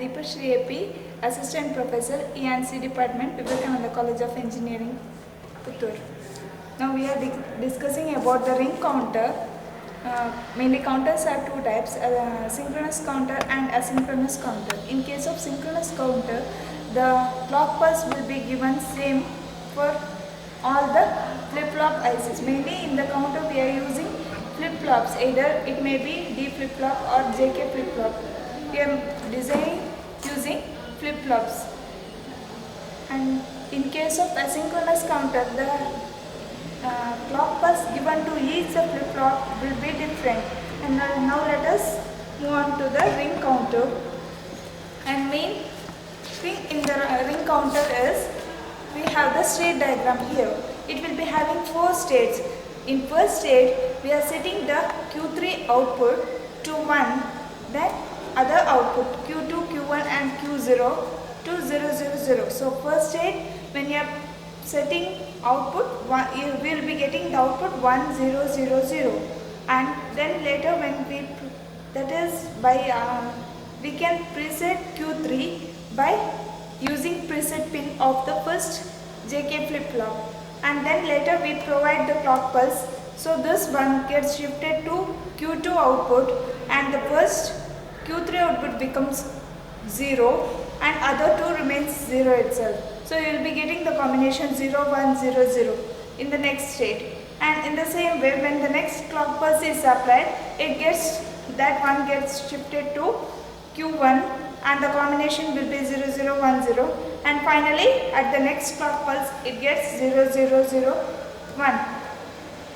Deepashri AP, Assistant Professor, E&C Department, Vivekananda College of Engineering, Puttur. Now we are discussing about the ring counter. Mainly counters are two types, synchronous counter and asynchronous counter. In case of synchronous counter, the clock pulse will be given same for all the flip-flop ICs. Mainly in the counter we are using flip-flops, either it may be D flip-flop or JK flip-flop. We are designing using flip-flops. And in case of asynchronous counter, the clock pulse given to each flip-flop will be different. And now let us move on to the ring counter. And main thing in the ring counter is we have the state diagram here. It will be having 4 states. In first state, we are setting the Q3 output to 1, then other output Q2, Q1 and Q0 to 0, 0, 0. So first state, when you are setting output 1, you will be getting the output 1, 0, 0, 0. And then later when we, that is by, we can preset Q3 by using preset pin of the first JK flip-flop. And then later we provide the clock pulse. So this one gets shifted to Q2 output and the first Q3 output becomes 0 and other two remains 0 itself. So you will be getting the combination 0, 1, 0, 0 in the next state. And in the same way, when the next clock pulse is applied, that one gets shifted to Q1 and the combination will be 0, 0, 1, 0. And finally, at the next clock pulse, it gets 0, 0, 0, 1.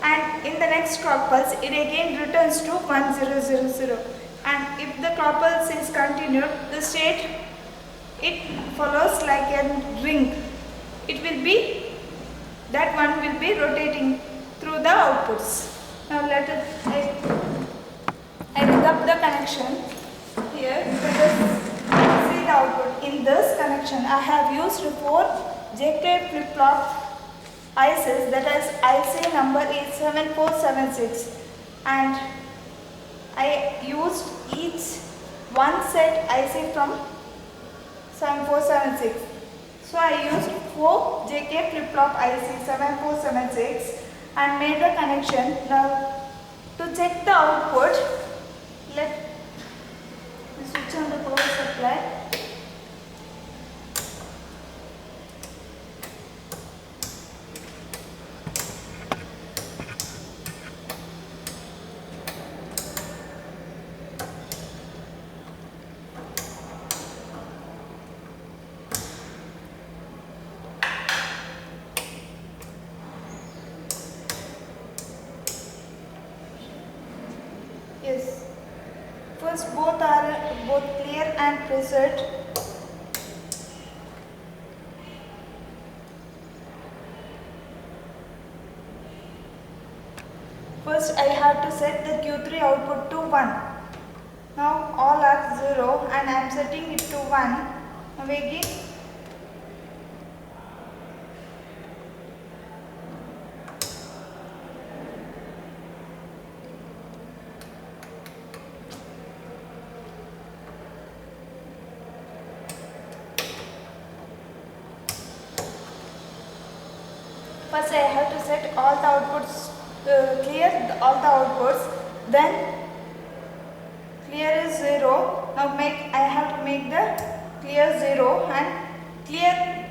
And in the next clock pulse, it again returns to 1, 0, 0, 0. And if the clock pulse is continued, the state, it follows like a ring. It will be, that one will be rotating through the outputs. Now let us, I rig up the connection here. Let us see the output. In this connection, I have used 4 JK flip-flop ICs, that is IC number is 7476, and I used each one set IC from 7476. So I used 4 JK flip-flop IC 7476 and made the connection. Now to check the output, let me switch on the power supply. Yes. First, both are clear and preset. First, I have to set the Q3 output to 1. Now all are 0 and I am setting it to 1. Now again. First I have to set all the outputs, clear all the outputs, then clear is 0. Now I have to make the clear 0 and clear,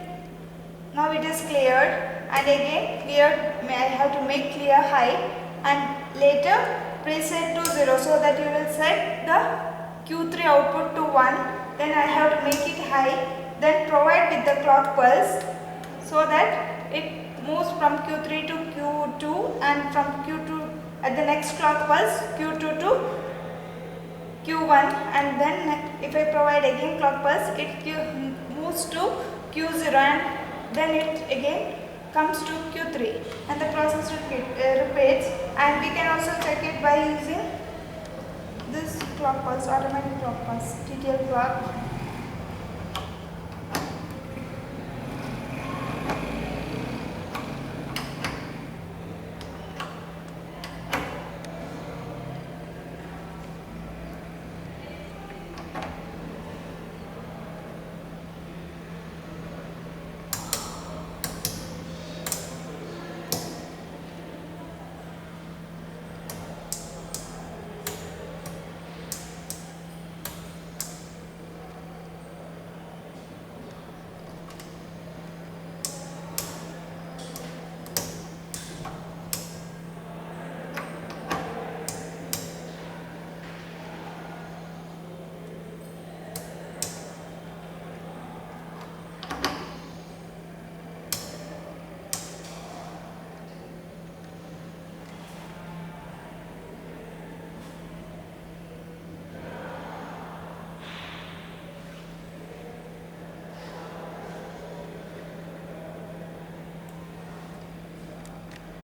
now it is cleared, and again cleared, I have to make clear high and later preset to 0, so that you will set the Q3 output to 1, then I have to make it high, then provide with the clock pulse so that it moves from Q3 to Q2 and from Q2 at the next clock pulse Q2 to Q1, and then if I provide again clock pulse, it moves to Q0 and then it again comes to Q3 and the process repeats. And we can also check it by using this clock pulse, automatic clock pulse, TTL clock.